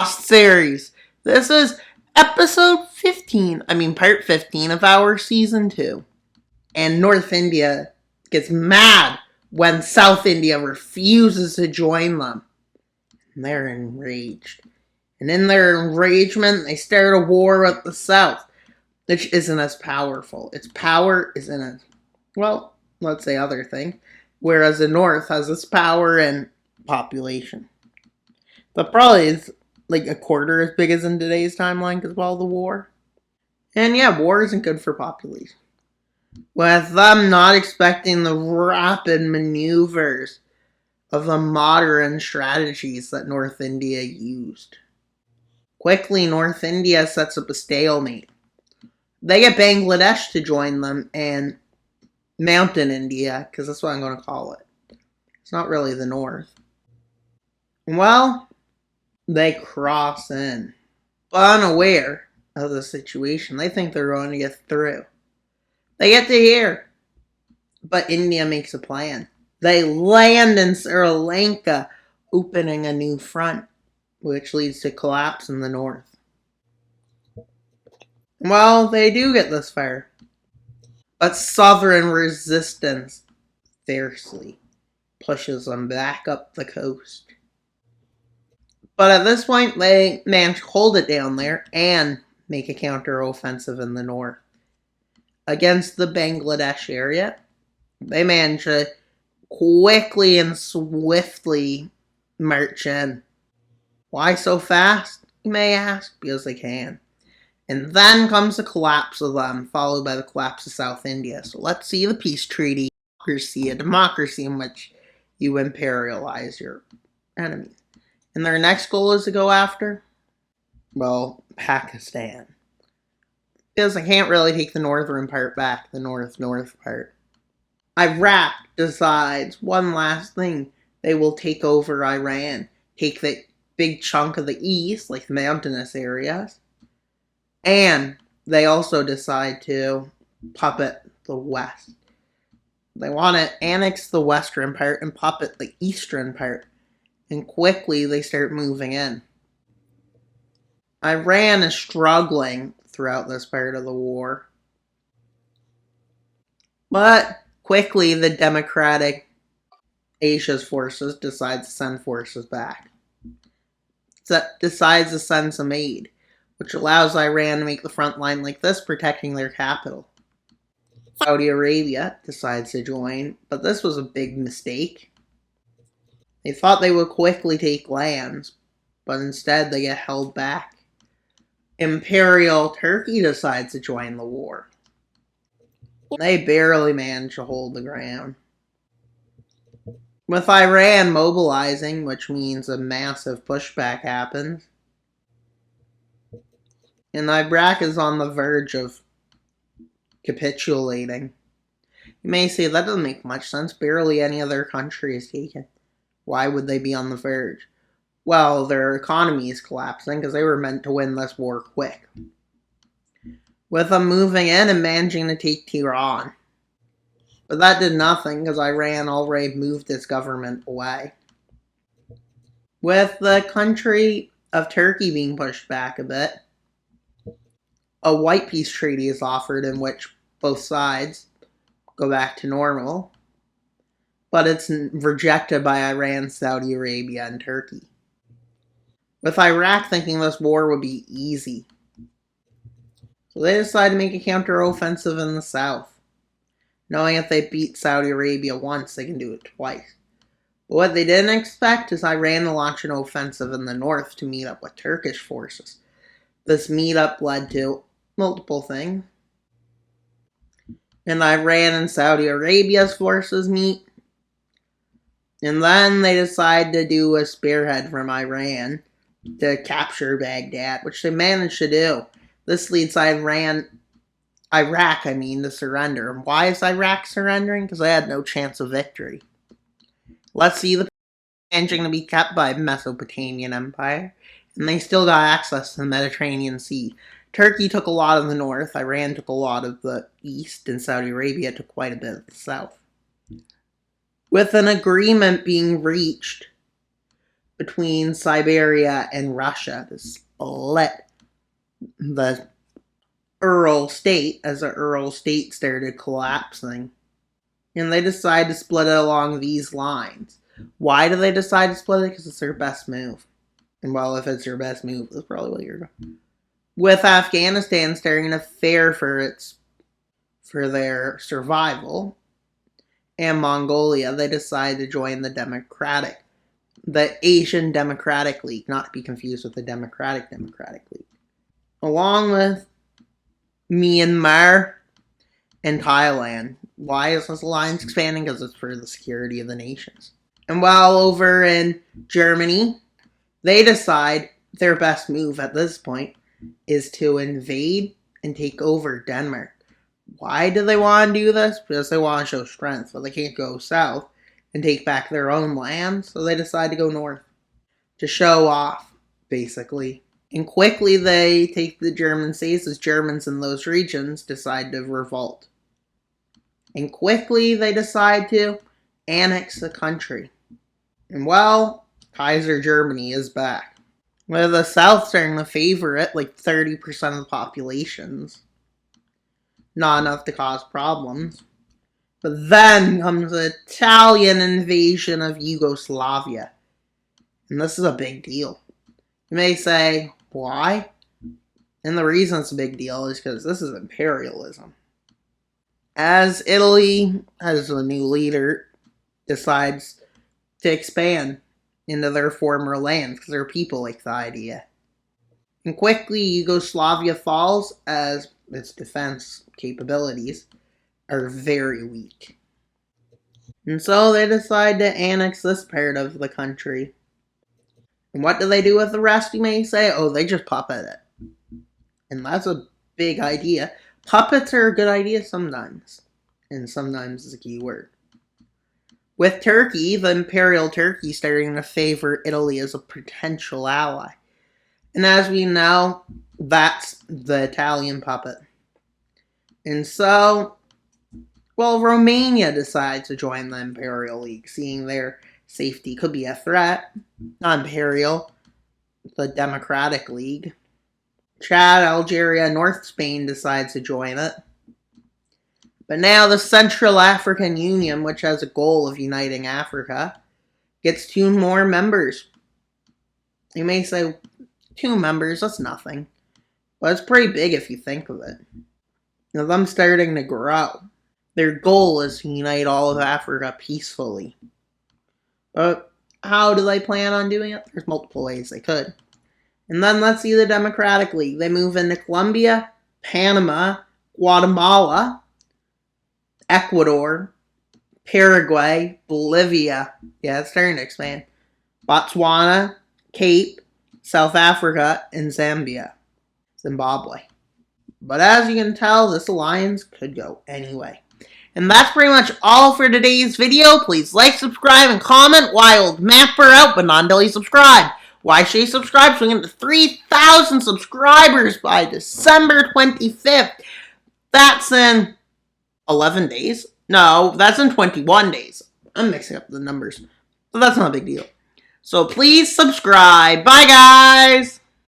KaiserOSt series. This is part 15 of our season 2. And North India gets mad when South India refuses to join them. And they're enraged. And in their enragement, they start a war with the South, which isn't as powerful. Its power isn't as, well, let's say other thing. Whereas the North has its power and population. But probably is like a quarter as big as in today's timeline because of all the war. And yeah, war isn't good for population. With them not expecting the rapid maneuvers of the modern strategies that North India used. Quickly, North India sets up a stalemate. They get Bangladesh to join them and Mountain India, because that's what I'm going to call it. It's not really the North. Well, they cross in. But unaware of the situation, they think they're going to get through. They get to here. But India makes a plan. They land in Sri Lanka, opening a new front, which leads to collapse in the north. Well, they do get this far. But southern resistance fiercely pushes them back up the coast. But at this point, they manage to hold it down there and make a counter-offensive in the north. Against the Bangladesh area, they manage to quickly and swiftly march in. Why so fast, you may ask? Because they can. And then comes the collapse of them, followed by the collapse of South India. So let's see the peace treaty. A democracy in which you imperialize your enemies. And their next goal is to go after, well, Pakistan. Because they can't really take the northern part back, the north part. Iraq decides one last thing. They will take over Iran, take the big chunk of the east, like the mountainous areas. And they also decide to puppet the west. They want to annex the western part and puppet the eastern part. And quickly they start moving in. Iran is struggling throughout this part of the war. But quickly the Democratic Asia's forces decide to send forces back. Decides to send some aid, which allows Iran to make the front line like this, protecting their capital. Saudi Arabia decides to join, but this was a big mistake. They thought they would quickly take lands, but instead they get held back. Imperial Turkey decides to join the war. They barely manage to hold the ground. With Iran mobilizing, which means a massive pushback happens, and Iraq is on the verge of capitulating. You may say that doesn't make much sense. Barely any other country is taken. Why would they be on the verge? Well, their economy is collapsing because they were meant to win this war quick. With them moving in and managing to take Tehran. But that did nothing because Iran already moved its government away. With the country of Turkey being pushed back a bit, a white peace treaty is offered in which both sides go back to normal. But it's rejected by Iran, Saudi Arabia, and Turkey. With Iraq thinking this war would be easy. So they decide to make a counter-offensive in the south. Knowing if they beat Saudi Arabia once, they can do it twice. But what they didn't expect is Iran to launch an offensive in the north to meet up with Turkish forces. This meetup led to multiple things. And Iran and Saudi Arabia's forces meet. And then they decide to do a spearhead from Iran to capture Baghdad, which they managed to do. This leads Iraq, to surrender. And why is Iraq surrendering? Because they had no chance of victory. Let's see the managing to be kept by Mesopotamian Empire, and they still got access to the Mediterranean Sea. Turkey took a lot of the north, Iran took a lot of the east, and Saudi Arabia took quite a bit of the south. With an agreement being reached, between Siberia and Russia to split the Ural state as the Ural state started collapsing. And they decide to split it along these lines. Why do they decide to split it? Because it's their best move. And well, if it's your best move, that's probably what you're doing. With Afghanistan starting to fare for their survival, and Mongolia, they decide to join the Asian Democratic League, not to be confused with the Democratic League. Along with Myanmar and Thailand. Why is this alliance expanding? Because it's for the security of the nations. And while over in Germany, they decide their best move at this point is to invade and take over Denmark. Why do they want to do this? Because they want to show strength, but they can't go south and take back their own land, so they decide to go north to show off, basically. And quickly they take the German states as Germans in those regions decide to revolt. And quickly they decide to annex the country. And well, Kaiser Germany is back. With the South starting to favor it, like 30% of the populations. Not enough to cause problems. But then comes the Italian invasion of Yugoslavia. And this is a big deal. You may say, why? And the reason it's a big deal is because this is imperialism. As Italy, as a new leader, decides to expand into their former lands because their people like the idea. And quickly Yugoslavia falls as its defense capabilities are very weak. And so they decide to annex this part of the country. And what do they do with the rest, you may say? Oh, they just puppet it. And that's a big idea. Puppets are a good idea sometimes. And sometimes is a key word. With Turkey, the Imperial Turkey starting to favor Italy as a potential ally. And as we know, that's the Italian puppet. And so, well, Romania decides to join the Imperial League, seeing their safety could be a threat. Not Imperial, the Democratic League. Chad, Algeria, North Spain decides to join it. But now the Central African Union, which has a goal of uniting Africa, gets 2 more members. You may say, 2 members, that's nothing. But it's pretty big if you think of it. Now, them starting to grow. Their goal is to unite all of Africa peacefully. But how do they plan on doing it? There's multiple ways they could. And then let's see the Democratic League. They move into Colombia, Panama, Guatemala, Ecuador, Paraguay, Bolivia. Yeah, it's starting to expand. Botswana, Cape, South Africa, and Zimbabwe. But as you can tell, this alliance could go anyway. And that's pretty much all for today's video. Please like, subscribe, and comment. Wild Mapper out, but not until you subscribe. Why should you subscribe? So we get to 3,000 subscribers by December 25th. That's in 11 days? No, that's in 21 days. I'm mixing up the numbers. But that's not a big deal. So please subscribe. Bye, guys!